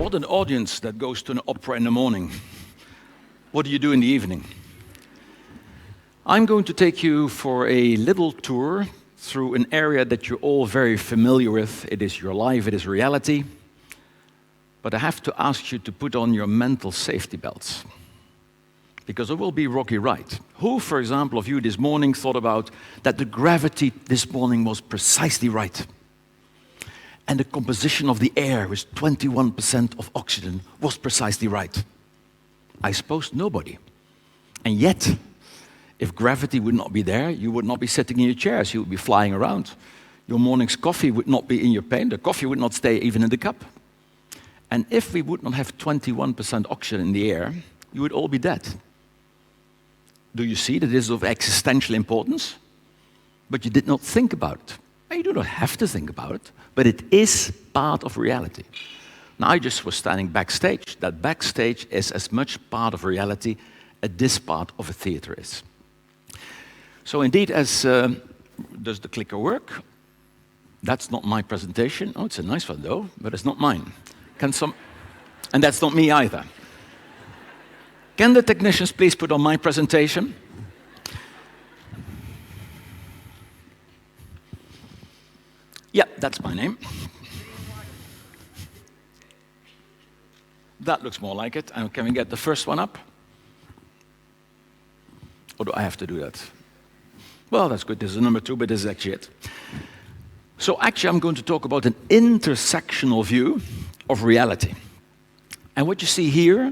not an audience that goes to an opera in the morning. What do you do in the evening? I'm going to take you for a little tour through an area that you're all very familiar with. It is your life, it is reality. But I have to ask you to put on your mental safety belts, because it will be rocky ride. Who, for example, of you this morning thought about that the gravity this morning was precisely right? And the composition of the air with 21% of oxygen was precisely right? I suppose nobody. And yet, if gravity would not be there, you would not be sitting in your chairs, you would be flying around. Your morning's coffee would not be in your pen, the coffee would not stay even in the cup. And if we would not have 21% oxygen in the air, you would all be dead. Do you see that this is of existential importance? But you did not think about it. And you do not have to think about it, but it is part of reality. Now, I just was standing backstage. That backstage is as much part of reality as this part of a theater is. So indeed, as does the clicker work? That's not my presentation. Oh, it's a nice one though, but it's not mine. And that's not me either. Can the technicians please put on my presentation? Yeah, that's my name. That looks more like it. And can we get the first one up? Or do I have to do that? Well, that's good. This is number 2, but this is actually it. So actually, I'm going to talk about an intersectional view of reality. And what you see here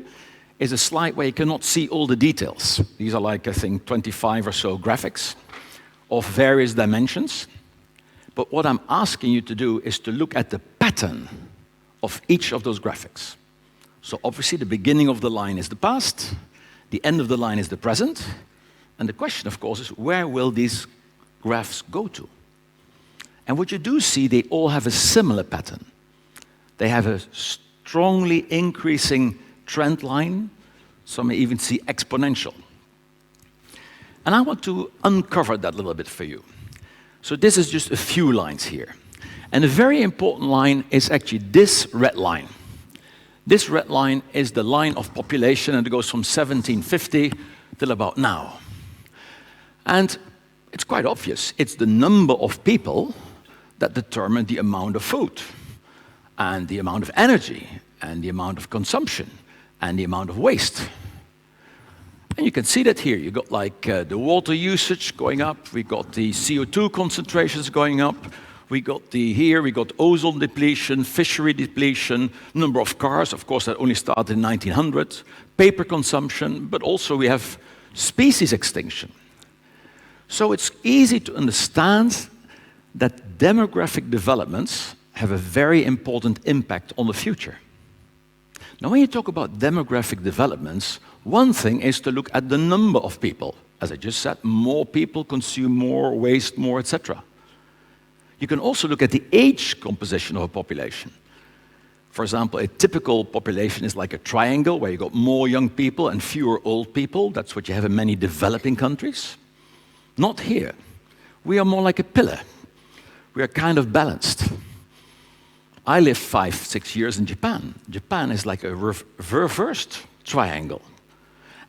is a slide where you cannot see all the details. These are like, I think, 25 or so graphics of various dimensions. But what I'm asking you to do is to look at the pattern of each of those graphics. So obviously, the beginning of the line is the past, the end of the line is the present, and the question, of course, is where will these graphs go to? And what you do see, they all have a similar pattern. They have a strongly increasing trend line. Some may even see exponential. And I want to uncover that a little bit for you. So this is just a few lines here. And a very important line is actually this red line. This red line is the line of population, and it goes from 1750 till about now. And it's quite obvious. It's the number of people that determine the amount of food, and the amount of energy, and the amount of consumption, and the amount of waste. And you can see that here. You got like the water usage going up, we got the CO2 concentrations going up, we got ozone depletion, fishery depletion, number of cars, of course that only started in 1900, paper consumption, but also we have species extinction. So it's easy to understand that demographic developments have a very important impact on the future. Now, when you talk about demographic developments, one thing is to look at the number of people. As I just said, more people consume more, waste more, etc. You can also look at the age composition of a population. For example, a typical population is like a triangle where you got more young people and fewer old people. That's what you have in many developing countries. Not here. We are more like a pillar. We are kind of balanced. I lived 5-6 years in Japan. Japan is like a reversed triangle.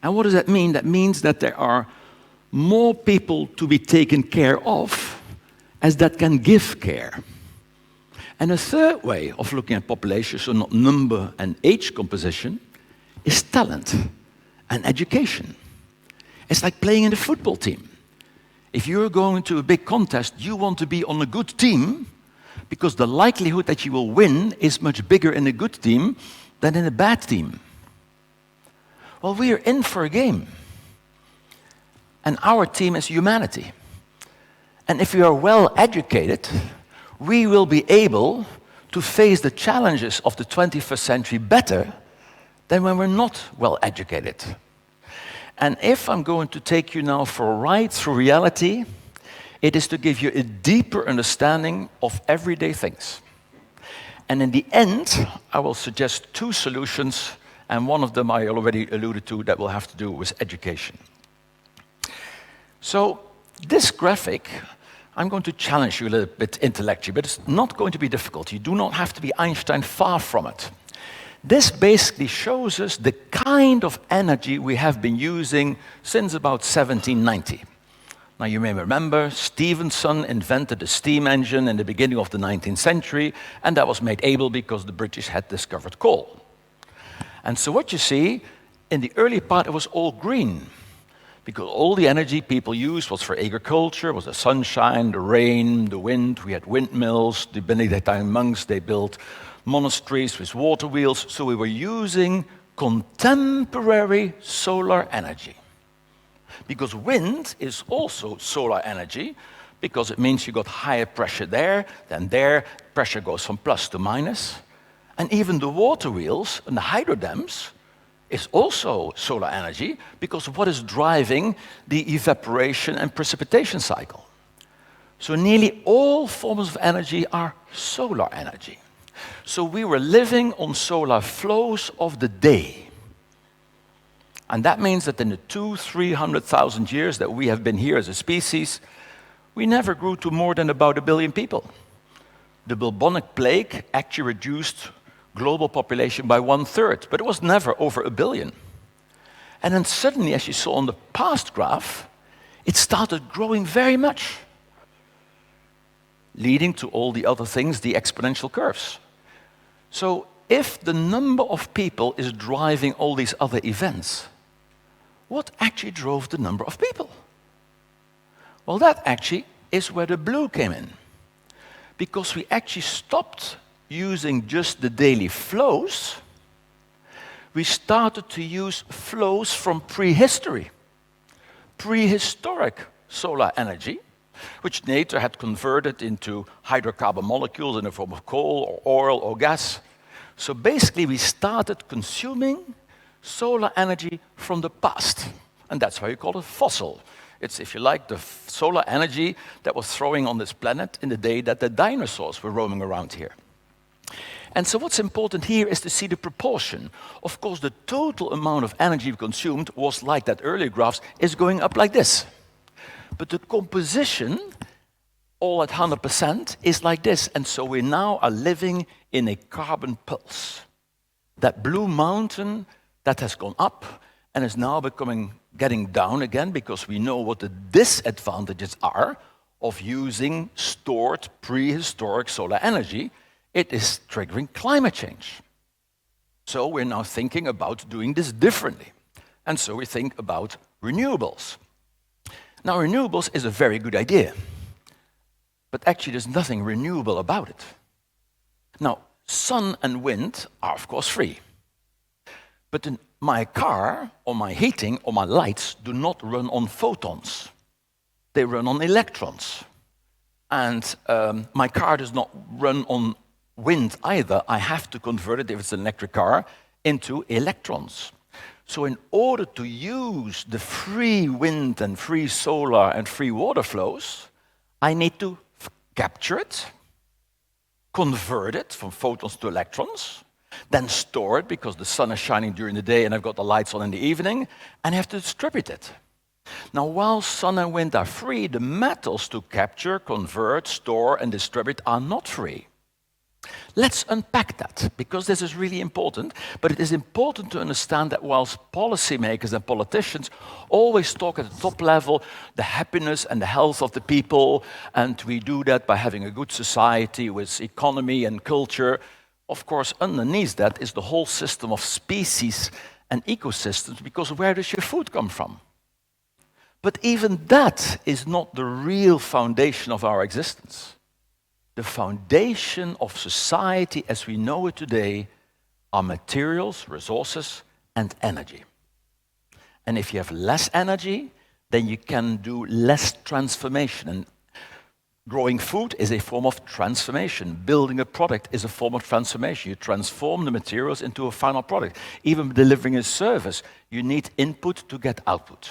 And what does that mean? That means that there are more people to be taken care of as that can give care. And a third way of looking at population, so not number and age composition, is talent and education. It's like playing in a football team. If you're going to a big contest, you want to be on a good team because the likelihood that you will win is much bigger in a good team than in a bad team. Well, we are in for a game. And our team is humanity. And if we are well educated, we will be able to face the challenges of the 21st century better than when we're not well educated. And if I'm going to take you now for a ride through reality, it is to give you a deeper understanding of everyday things. And in the end, I will suggest 2 solutions, and one of them I already alluded to that will have to do with education. So this graphic, I'm going to challenge you a little bit intellectually, but it's not going to be difficult. You do not have to be Einstein, far from it. This basically shows us the kind of energy we have been using since about 1790. Now you may remember Stephenson invented the steam engine in the beginning of the 19th century, and that was made able because the British had discovered coal. And so what you see, in the early part it was all green, because all the energy people used was for agriculture, was the sunshine, the rain, the wind. We had windmills, the Benedictine monks, they built monasteries with water wheels, so we were using contemporary solar energy. Because wind is also solar energy, because it means you got higher pressure there, than there, pressure goes from plus to minus. And even the water wheels and the hydro dams is also solar energy, because what is driving the evaporation and precipitation cycle. So nearly all forms of energy are solar energy. So we were living on solar flows of the day. And that means that in the 200,000-300,000 years that we have been here as a species, we never grew to more than about 1 billion people. The bubonic plague actually reduced global population by 1/3, but it was never over 1 billion. And then suddenly, as you saw on the past graph, it started growing very much, leading to all the other things, the exponential curves. So if the number of people is driving all these other events, what actually drove the number of people? Well, that actually is where the blue came in. Because we actually stopped using just the daily flows. We started to use flows from prehistory, prehistoric solar energy, which nature had converted into hydrocarbon molecules in the form of coal or oil or gas. So basically, we started consuming solar energy from the past. And that's why you call it fossil. It's, if you like, the solar energy that was throwing on this planet in the day that the dinosaurs were roaming around here. And so what's important here is to see the proportion. Of course, the total amount of energy we consumed was like that earlier graphs, is going up like this. But the composition, all at 100%, is like this. And so we now are living in a carbon pulse. That blue mountain that has gone up and is now getting down again, because we know what the disadvantages are of using stored prehistoric solar energy. It is triggering climate change. So we're now thinking about doing this differently. And so we think about renewables. Now, renewables is a very good idea, but actually there's nothing renewable about it. Now, sun and wind are of course free, but my car or my heating or my lights do not run on photons. They run on electrons. And my car does not run on wind either. I have to convert it, if it's an electric car, into electrons. So in order to use the free wind and free solar and free water flows, I need to capture it, convert it from photons to electrons, then store it because the sun is shining during the day and I've got the lights on in the evening, and I have to distribute it. Now, while sun and wind are free, the metals to capture, convert, store, and distribute are not free. Let's unpack that, because this is really important, but it is important to understand that whilst policymakers and politicians always talk at the top level, the happiness and the health of the people, and we do that by having a good society with economy and culture, of course, underneath that is the whole system of species and ecosystems, because where does your food come from? But even that is not the real foundation of our existence. The foundation of society as we know it today are materials, resources, and energy. And if you have less energy, then you can do less transformation. And growing food is a form of transformation. Building a product is a form of transformation. You transform the materials into a final product. Even delivering a service, you need input to get output.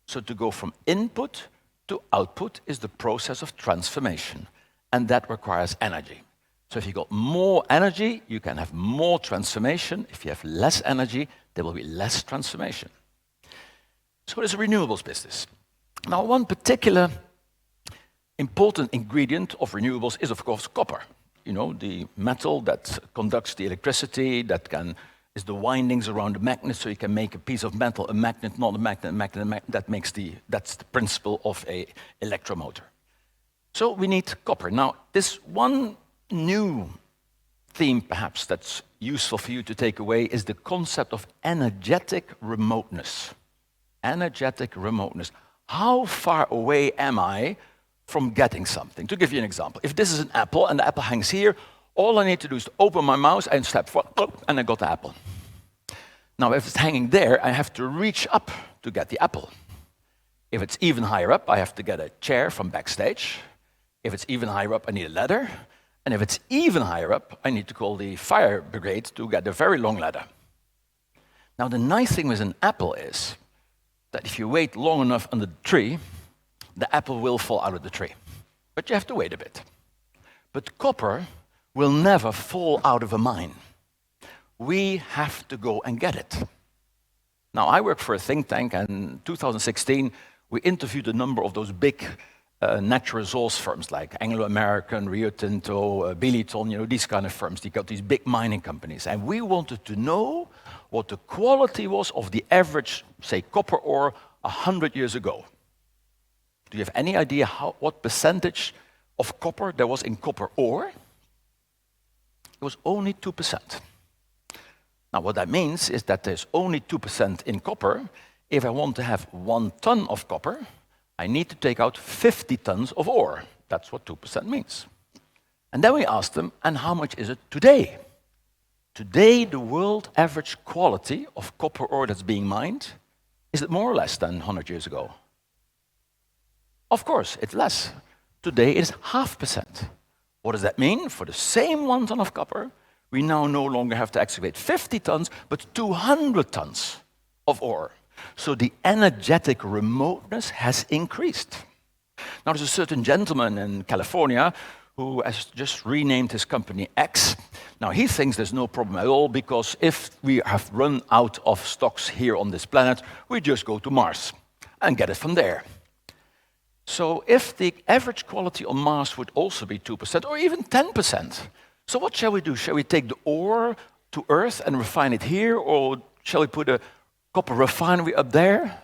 So to go from input to output is the process of transformation. And that requires energy. So if you got more energy, you can have more transformation. If you have less energy, there will be less transformation. So what is a renewables business? Now, one particular important ingredient of renewables is, of course, copper. the metal that conducts the electricity, is the windings around the magnet, so you can make a piece of metal a magnet, not a magnet, that's the principle of a electromotor. So we need copper. Now, this one new theme, perhaps, that's useful for you to take away is the concept of energetic remoteness. Energetic remoteness. How far away am I from getting something? To give you an example, if this is an apple and the apple hangs here, all I need to do is to open my mouth and step forward, and I got the apple. Now, if it's hanging there, I have to reach up to get the apple. If it's even higher up, I have to get a chair from backstage. If it's even higher up, I need a ladder. And if it's even higher up, I need to call the fire brigade to get a very long ladder. Now, the nice thing with an apple is that if you wait long enough under the tree, the apple will fall out of the tree. But you have to wait a bit. But copper will never fall out of a mine. We have to go and get it. Now, I work for a think tank, and in 2016, we interviewed a number of those big natural resource firms like Anglo-American, Rio Tinto, Billiton, these kind of firms. They got these big mining companies. And we wanted to know what the quality was of the average, say, copper ore 100 years ago. Do you have any idea what percentage of copper there was in copper ore? It was only 2%. Now, what that means is that there's only 2% in copper. If I want to have 1 ton of copper, I need to take out 50 tons of ore. That's what 2% means. And then we asked them, and how much is it today? Today, the world average quality of copper ore that's being mined, is it more or less than 100 years ago? Of course, it's less. Today, it is 0.5%. What does that mean? For the same 1 ton of copper, we now no longer have to excavate 50 tons, but 200 tons of ore. So the energetic remoteness has increased. Now, there's a certain gentleman in California who has just renamed his company X. Now, he thinks there's no problem at all because if we have run out of stocks here on this planet, we just go to Mars and get it from there. So if the average quality on Mars would also be 2% or even 10%, so what shall we do? Shall we take the ore to Earth and refine it here, or shall we put a copper refinery up there?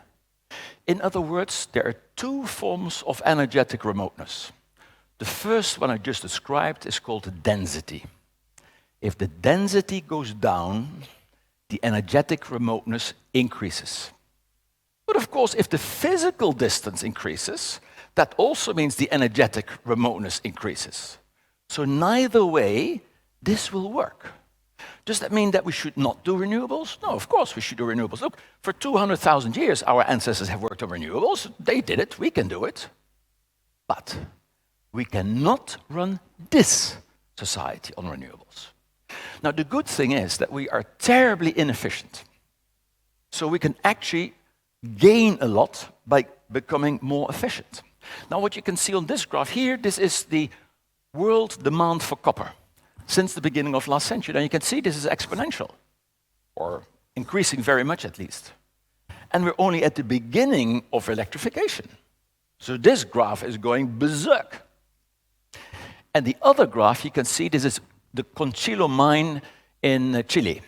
In other words, there are 2 forms of energetic remoteness. The first one I just described is called density. If the density goes down, the energetic remoteness increases. But of course, if the physical distance increases, that also means the energetic remoteness increases. So neither way, this will work. Does that mean that we should not do renewables? No, of course we should do renewables. Look, for 200,000 years, our ancestors have worked on renewables. They did it, we can do it. But we cannot run this society on renewables. Now, the good thing is that we are terribly inefficient. So we can actually gain a lot by becoming more efficient. Now, what you can see on this graph here, this is the world demand for copper since the beginning of last century. And you can see this is exponential, or increasing very much at least. And we're only at the beginning of electrification. So this graph is going berserk. And the other graph, you can see this is the Conchilo mine in Chile.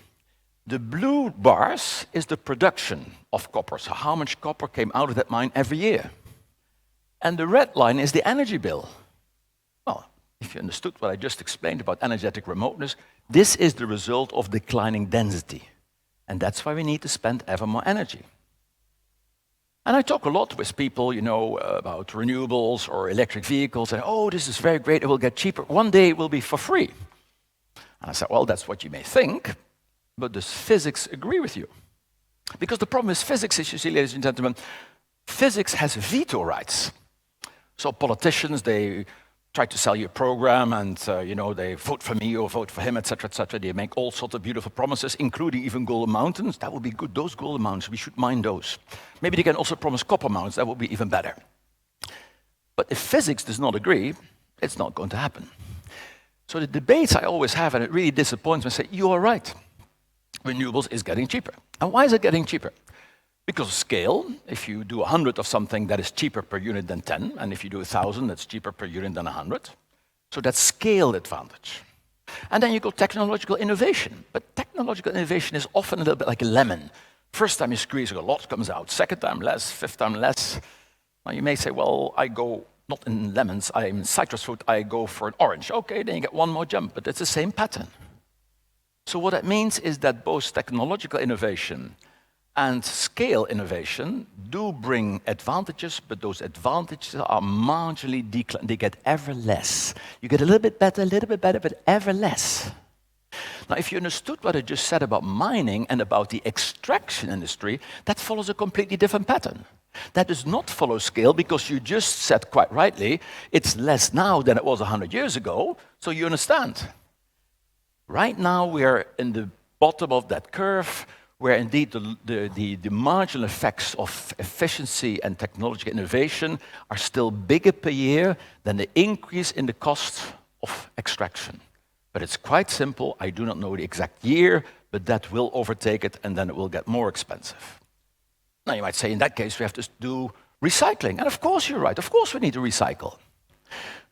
The blue bars is the production of copper, so how much copper came out of that mine every year. And the red line is the energy bill. Well, if you understood what I just explained about energetic remoteness, this is the result of declining density. And that's why we need to spend ever more energy. And I talk a lot with people, about renewables or electric vehicles, and oh, this is very great, it will get cheaper. One day it will be for free. And I said, well, that's what you may think, but does physics agree with you? Because the problem with physics is, you see, ladies and gentlemen, physics has veto rights. So politicians, they try to sell you a program and, they vote for me or vote for him, etc., etc. They make all sorts of beautiful promises, including even golden mountains. That would be good. Those golden mountains, we should mine those. Maybe they can also promise copper mountains. That would be even better. But if physics does not agree, it's not going to happen. So the debates I always have, and it really disappoints me, I say, you are right. Renewables is getting cheaper. And why is it getting cheaper? Because of scale. If you do 100 of something, that is cheaper per unit than 10. And if you do 1,000, that's cheaper per unit than 100. So that's scale advantage. And then you go technological innovation. But technological innovation is often a little bit like a lemon. First time you squeeze, a lot comes out. Second time less, fifth time less. Now you may say, well, I go not in lemons, I'm in citrus fruit, I go for an orange. Okay, then you get one more jump, but it's the same pattern. So what that means is that both technological innovation and scale innovation do bring advantages, but those advantages are marginally declining. They get ever less. You get a little bit better, but ever less. Now, if you understood what I just said about mining and about the extraction industry, that follows a completely different pattern. That does not follow scale because you just said quite rightly, it's less now than it was 100 years ago, so you understand. Right now, we are in the bottom of that curve, where indeed the marginal effects of efficiency and technological innovation are still bigger per year than the increase in the cost of extraction. But it's quite simple. I do not know the exact year, but that will overtake it, and then it will get more expensive. Now, you might say, in that case, we have to do recycling. And of course, you're right. Of course, we need to recycle.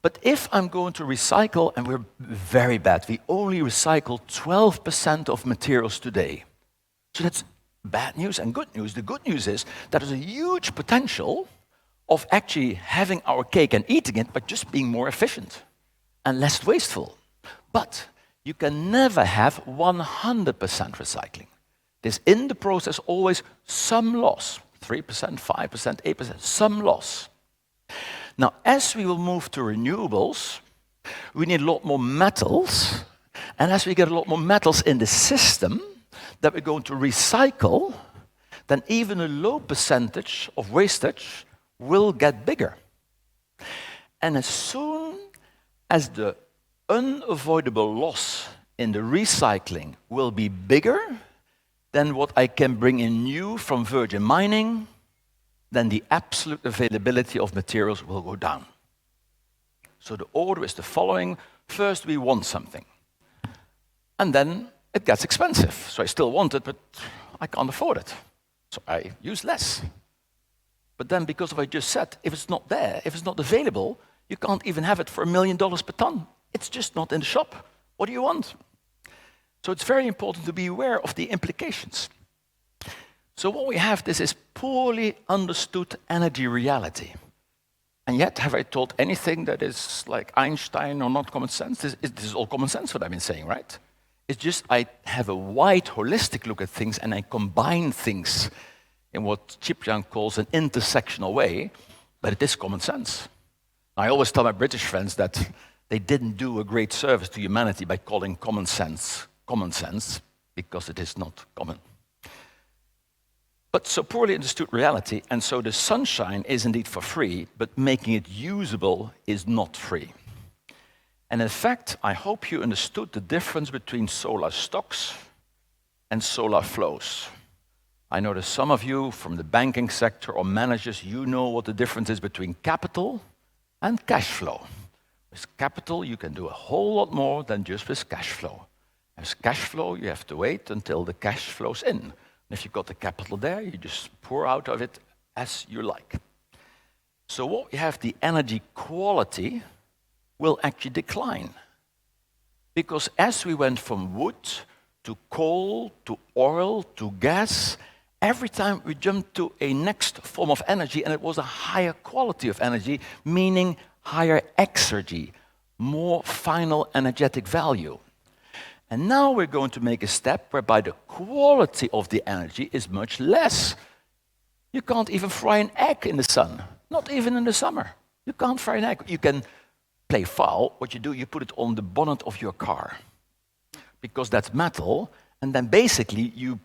But if I'm going to recycle, and we're very bad, we only recycle 12% of materials today. So that's bad news and good news. The good news is that there's a huge potential of actually having our cake and eating it, but just being more efficient and less wasteful. But you can never have 100% recycling. There's in the process always some loss, 3%, 5%, 8%, some loss. Now, as we will move to renewables, we need a lot more metals, and as we get a lot more metals in the system that we're going to recycle, then even a low percentage of wastage will get bigger. And as soon as the unavoidable loss in the recycling will be bigger than what I can bring in new from virgin mining, then the absolute availability of materials will go down. So the order is the following. First, we want something. And then it gets expensive. So I still want it, but I can't afford it. So I use less. But then, because of what I just said, if it's not there, if it's not available, you can't even have it for $1 million per ton. It's just not in the shop. What do you want? So it's very important to be aware of the implications. So what we have, this is poorly understood energy reality. And yet, have I told anything that is like Einstein or not common sense? This is all common sense what I've been saying, right? It's just I have a wide, holistic look at things, and I combine things in what Ciprian calls an intersectional way, but it is common sense. I always tell my British friends that they didn't do a great service to humanity by calling common sense, because it is not common. But so poorly understood reality, and so the sunshine is indeed for free, but making it usable is not free. And in fact, I hope you understood the difference between solar stocks and solar flows. I know that some of you from the banking sector or managers, you know what the difference is between capital and cash flow. With capital, you can do a whole lot more than just with cash flow. With cash flow, you have to wait until the cash flows in. And if you've got the capital there, you just pour out of it as you like. So what we have, the energy quality will actually decline. Because as we went from wood to coal to oil to gas, every time we jumped to a next form of energy, and it was a higher quality of energy, meaning higher exergy, more final energetic value. And now we're going to make a step whereby the quality of the energy is much less. You can't even fry an egg in the sun, not even in the summer. You can't fry an egg. You can play foul. What you do, you put it on the bonnet of your car, because that's metal, and then basically you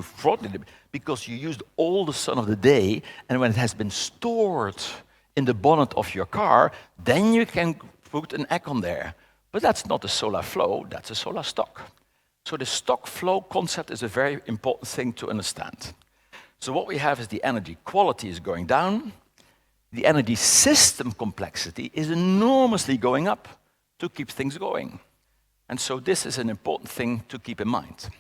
throttle it because you used all the sun of the day, and when it has been stored in the bonnet of your car, then you can put an egg on there. But that's not a solar flow, that's a solar stock. So the stock flow concept is a very important thing to understand. So what we have is the energy quality is going down, the energy system complexity is enormously going up to keep things going. And so this is an important thing to keep in mind.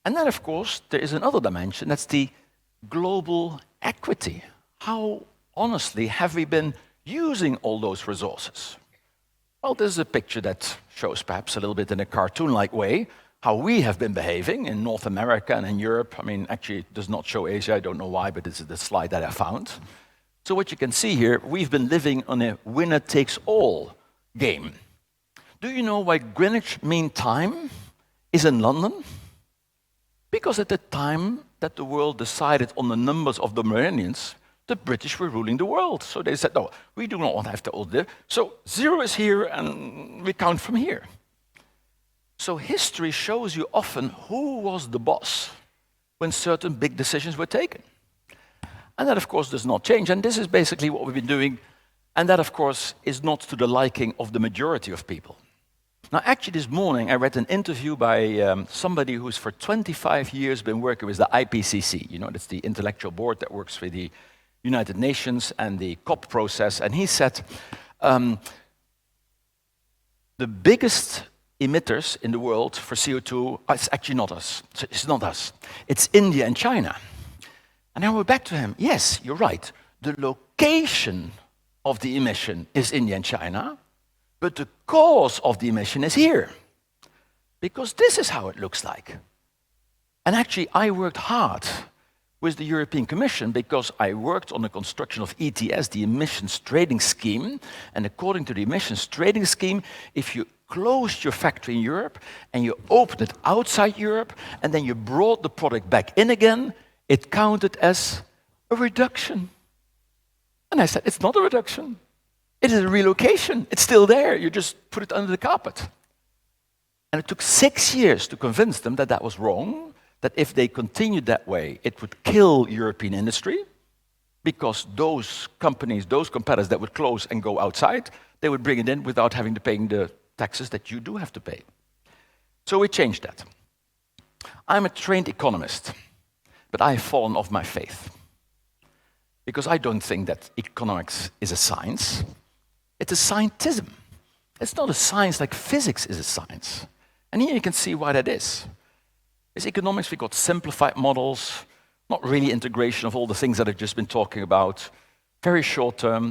And then, of course, there is another dimension, that's the global equity. How honestly have we been using all those resources? Well, this is a picture that shows perhaps a little bit in a cartoon-like way how we have been behaving in North America and in Europe. I mean, actually, it does not show Asia. I don't know why, but this is the slide that I found. So what you can see here, we've been living on a winner-takes-all game. Do you know why Greenwich Mean Time is in London? Because at the time that the world decided on the numbers of the meridians, the British were ruling the world. So they said, no, we do not want to have to all this. So 0 is here, and we count from here. So history shows you often who was the boss when certain big decisions were taken. And that, of course, does not change. And this is basically what we've been doing. And that, of course, is not to the liking of the majority of people. Now, actually, this morning, I read an interview by somebody who's for 25 years been working with the IPCC. You know, that's the intellectual board that works with the United Nations and the COP process. And he said, the biggest emitters in the world for CO2, it's actually not us. It's not us. It's India and China. And I went back to him, yes, you're right. The location of the emission is India and China, but the cause of the emission is here. Because this is how it looks like. And actually, I worked hard with the European Commission because I worked on the construction of ETS, the emissions trading scheme. And according to the emissions trading scheme, if you closed your factory in Europe and you opened it outside Europe and then you brought the product back in again, it counted as a reduction. And I said, it's not a reduction. It is a relocation. It's still there. You just put it under the carpet. And it took 6 years to convince them that that was wrong, that if they continued that way, it would kill European industry, because those companies, those competitors that would close and go outside, they would bring it in without having to pay the taxes that you do have to pay. So we changed that. I'm a trained economist, but I have fallen off my faith. Because I don't think that economics is a science. It's a scientism. It's not a science like physics is a science. And here you can see why that is. With economics, we got simplified models, not really integration of all the things that I've just been talking about, very short term.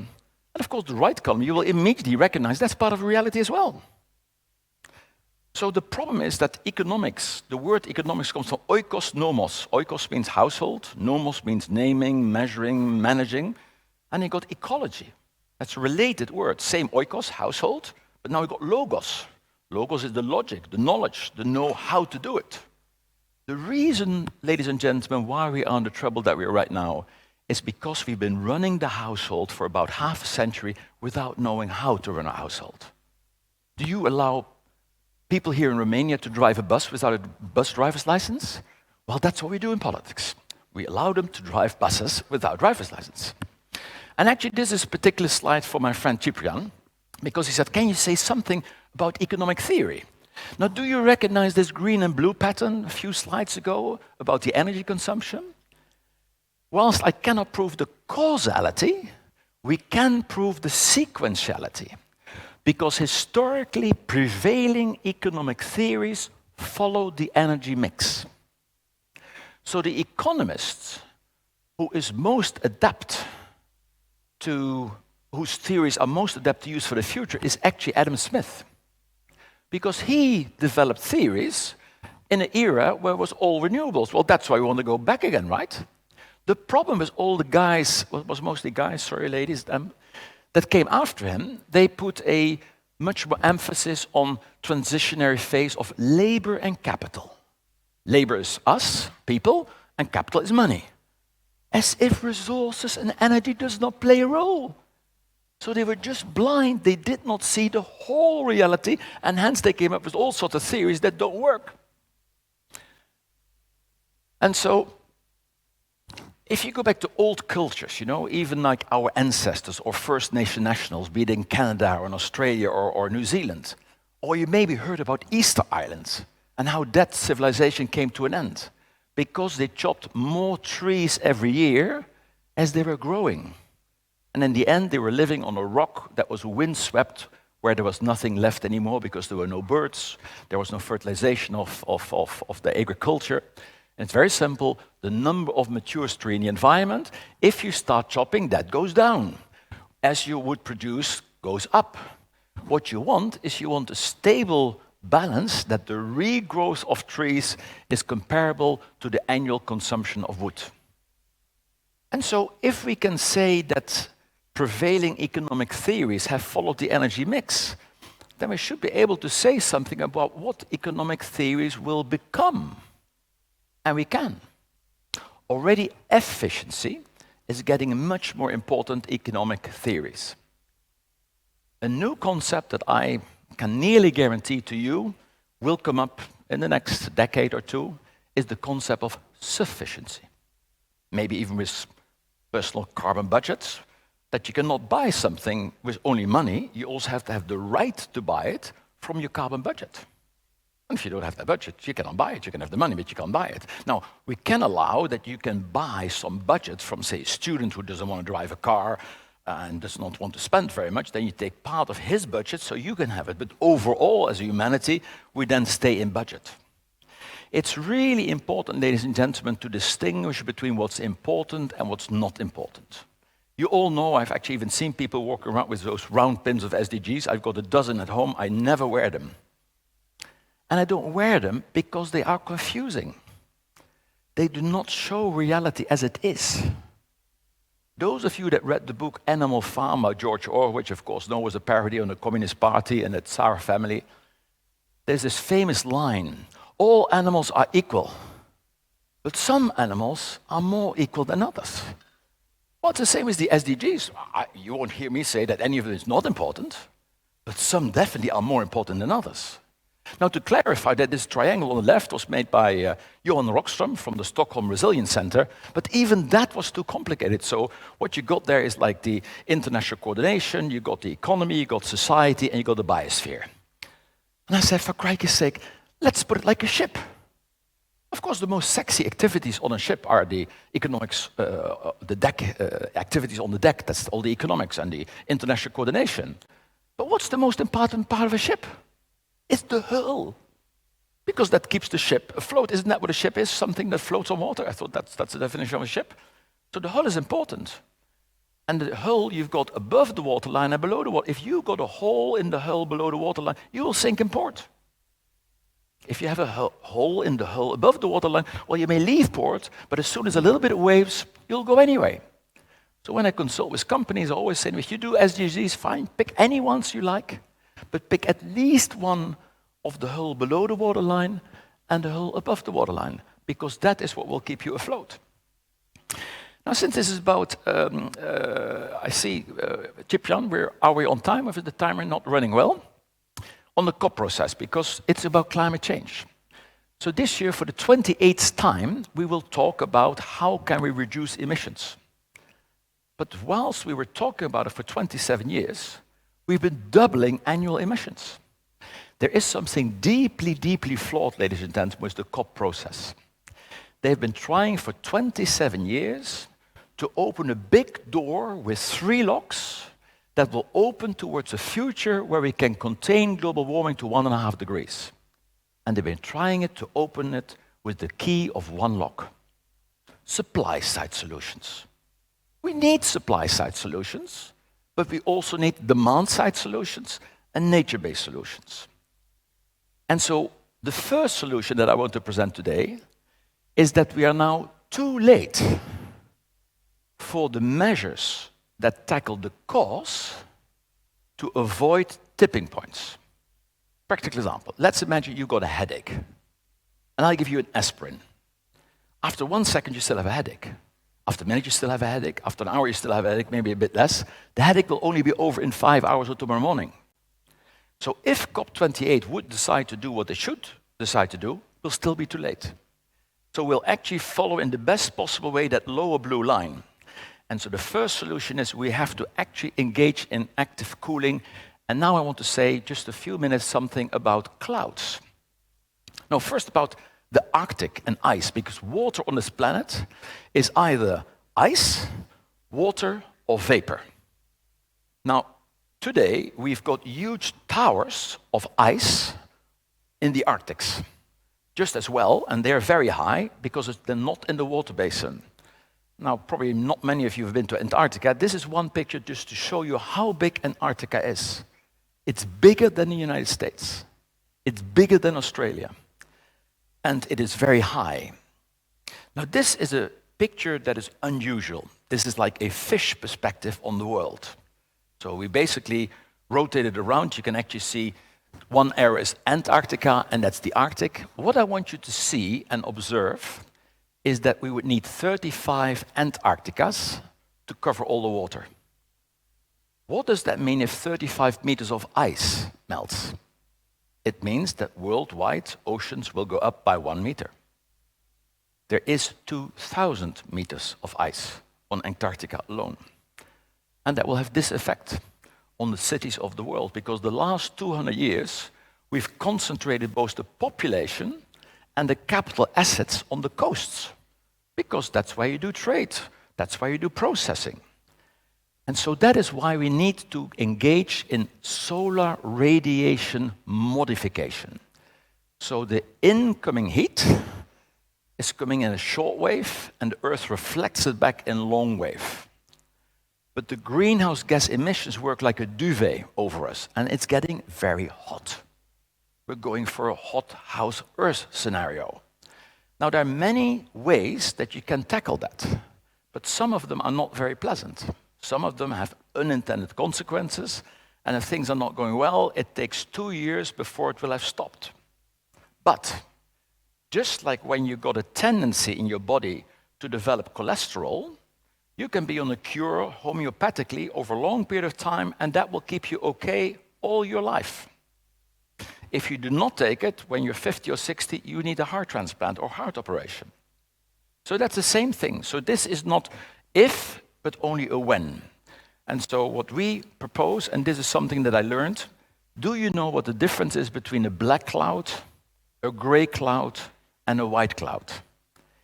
And of course, the right column, you will immediately recognize that's part of reality as well. So the problem is that economics, the word economics comes from oikos nomos. Oikos means household, nomos means naming, measuring, managing. And you got ecology. That's a related word. Same oikos, household, but now we got logos. Logos is the logic, the knowledge, the know how to do it. The reason, ladies and gentlemen, why we are in the trouble that we are right now is because we've been running the household for about half a century without knowing how to run a household. Do you allow people here in Romania to drive a bus without a bus driver's license? Well, that's what we do in politics. We allow them to drive buses without driver's license. And actually, this is a particular slide for my friend Ciprian, because he said, can you say something about economic theory? Now, do you recognize this green and blue pattern a few slides ago about the energy consumption? Whilst I cannot prove the causality, we can prove the sequentiality. Because historically prevailing economic theories follow the energy mix. So the economist who is most adept to, whose theories are most adept to use for the future is actually Adam Smith. Because he developed theories in an era where it was all renewables. Well, that's why we want to go back again, right? The problem is all the guys, well, it was mostly guys, sorry ladies, that came after him, they put a much more emphasis on transitionary phase of labor and capital. Labor is us, people, and capital is money. As if resources and energy does not play a role. So they were just blind, they did not see the whole reality, and hence they came up with all sorts of theories that don't work. And so, if you go back to old cultures, you know, even like our ancestors or First Nation nationals, be it in Canada or in Australia or New Zealand, or you maybe heard about Easter Islands and how that civilization came to an end because they chopped more trees every year as they were growing. And in the end, they were living on a rock that was windswept, where there was nothing left anymore because there were no birds, there was no fertilization of the agriculture. And it's very simple. The number of mature trees in the environment, if you start chopping, that goes down. As you would produce, goes up. What you want is you want a stable balance that the regrowth of trees is comparable to the annual consumption of wood. And so if we can say that prevailing economic theories have followed the energy mix, then we should be able to say something about what economic theories will become. And we can. Already efficiency is getting much more important economic theories. A new concept that I can nearly guarantee to you will come up in the next decade or two is the concept of sufficiency. Maybe even with personal carbon budgets, that you cannot buy something with only money, you also have to have the right to buy it from your carbon budget. And if you don't have that budget, you cannot buy it. You can have the money, but you can't buy it. Now, we can allow that you can buy some budget from, say, a student who doesn't want to drive a car and does not want to spend very much. Then you take part of his budget so you can have it. But overall, as a humanity, we then stay in budget. It's really important, ladies and gentlemen, to distinguish between what's important and what's not important. You all know, I've actually even seen people walking around with those round pins of SDGs. I've got a dozen at home. I never wear them. And I don't wear them because they are confusing. They do not show reality as it is. Those of you that read the book Animal Farm by George Orwell, which of course know was a parody on the Communist Party and the Tsar family, there's this famous line, all animals are equal, but some animals are more equal than others. Well, it's the same as the SDGs. You won't hear me say that any of them is not important, but some definitely are more important than others. Now, to clarify that this triangle on the left was made by Johan Rockström from the Stockholm Resilience Center, but even that was too complicated. So what you got there is like the international coordination, you got the economy, you got society, and you got the biosphere. And I said, for crikey's sake, let's put it like a ship. Of course, the most sexy activities on a ship are the economics, the deck activities on the deck. That's all the economics and the international coordination. But what's the most important part of a ship? It's the hull, because that keeps the ship afloat. Isn't that what a ship is? Something that floats on water. I thought that's the definition of a ship. So the hull is important. And the hull you've got above the waterline and below the water. If you've got a hole in the hull below the waterline, you will sink in port. If you have a hole in the hull above the waterline, well, you may leave port, but as soon as a little bit of waves, you'll go anyway. So when I consult with companies, I always say, if you do SDGs, fine, pick any ones you like, but pick at least one of the hull below the waterline and the hull above the waterline, because that is what will keep you afloat. Now, since this is about, I see, Chip-Jan, are we on time, or is the timer not running well? On the COP process, because it's about climate change. So this year, for the 28th time, we will talk about how can we reduce emissions. But whilst we were talking about it for 27 years, we've been doubling annual emissions. There is something deeply, deeply flawed, ladies and gentlemen, with the COP process. They've been trying for 27 years to open a big door with 3 locks that will open towards a future where we can contain global warming to 1.5 degrees. And they've been trying it to open it with the key of 1 lock. Supply-side solutions. We need supply-side solutions, but we also need demand-side solutions and nature-based solutions. And so the first solution that I want to present today is that we are now too late for the measures that tackle the cause to avoid tipping points. Practical example. Let's imagine you've got a headache, and I give you an aspirin. After 1 second, you still have a headache. After a minute, you still have a headache. After an hour, you still have a headache, maybe a bit less. The headache will only be over in 5 hours or tomorrow morning. So if COP28 would decide to do what they should decide to do, we'll still be too late. So we'll actually follow in the best possible way that lower blue line. And so the first solution is we have to actually engage in active cooling. And now I want to say just a few minutes something about clouds. Now, first about the Arctic and ice, because water on this planet is either ice, water, or vapor. Now, today we've got huge towers of ice in the Arctics, just as well, and they're very high because they're not in the water basin. Now, probably not many of you have been to Antarctica. This is one picture just to show you how big Antarctica is. It's bigger than the United States. It's bigger than Australia. And it is very high. Now, this is a picture that is unusual. This is like a fish perspective on the world. So we basically rotate it around. You can actually see one area is Antarctica, and that's the Arctic. What I want you to see and observe is that we would need 35 Antarcticas to cover all the water. What does that mean if 35 meters of ice melts? It means that worldwide oceans will go up by 1 meter. There is 2,000 meters of ice on Antarctica alone. And that will have this effect on the cities of the world, because the last 200 years, we've concentrated both the population and the capital assets on the coasts, because that's where you do trade, that's where you do processing. And so that is why we need to engage in solar radiation modification. So the incoming heat is coming in a short wave, and the Earth reflects it back in long wave. But the greenhouse gas emissions work like a duvet over us, and it's getting very hot. We're going for a hot house Earth scenario. Now, there are many ways that you can tackle that, but some of them are not very pleasant. Some of them have unintended consequences, and if things are not going well, it takes 2 years before it will have stopped. But just like when you got a tendency in your body to develop cholesterol, you can be on a cure homeopathically over a long period of time, and that will keep you okay all your life. If you do not take it, when you're 50 or 60, you need a heart transplant or heart operation. So that's the same thing. So this is not if, but only a when. And so what we propose, and this is something that I learned, do you know what the difference is between a black cloud, a gray cloud, and a white cloud?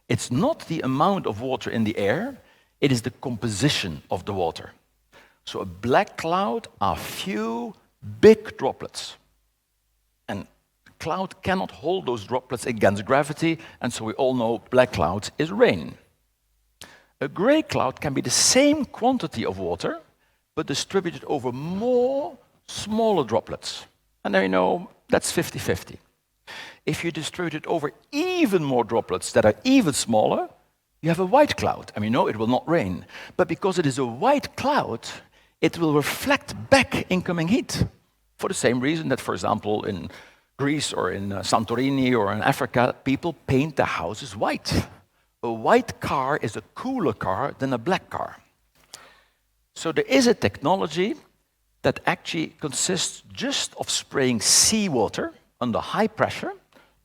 It's not the amount of water in the air, it is the composition of the water. So a black cloud are few big droplets. And the cloud cannot hold those droplets against gravity, and so we all know black cloud is rain. A gray cloud can be the same quantity of water, but distributed over more smaller droplets. And there you know, that's 50-50. If you distribute it over even more droplets that are even smaller, you have a white cloud. And you know it will not rain. But because it is a white cloud, it will reflect back incoming heat. For the same reason that, for example, in Greece or in Santorini or in Africa, people paint their houses white. A white car is a cooler car than a black car. So there is a technology that actually consists just of spraying seawater under high pressure.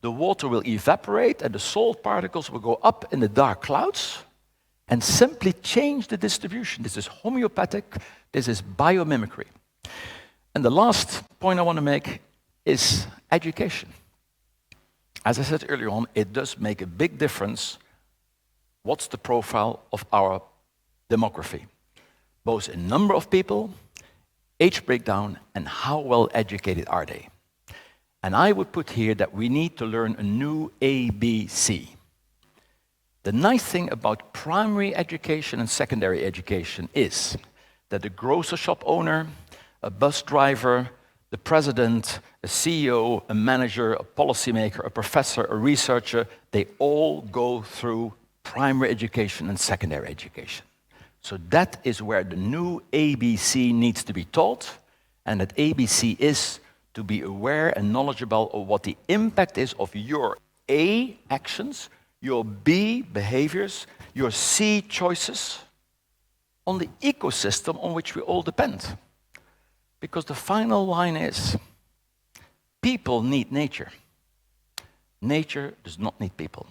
The water will evaporate and the salt particles will go up in the dark clouds and simply change the distribution. This is homeopathic, this is biomimicry. And the last point I want to make is education. As I said earlier on, it does make a big difference what's the profile of our demography, both in number of people, age breakdown, and how well educated are they. And I would put here that we need to learn a new ABC. The nice thing about primary education and secondary education is that the grocery shop owner, a bus driver, the president, a CEO, a manager, a policymaker, a professor, a researcher, they all go through primary education and secondary education. So that is where the new ABC needs to be taught, and that ABC is to be aware and knowledgeable of what the impact is of your A actions, your B behaviors, your C choices on the ecosystem on which we all depend. Because the final line is, people need nature. Nature does not need people.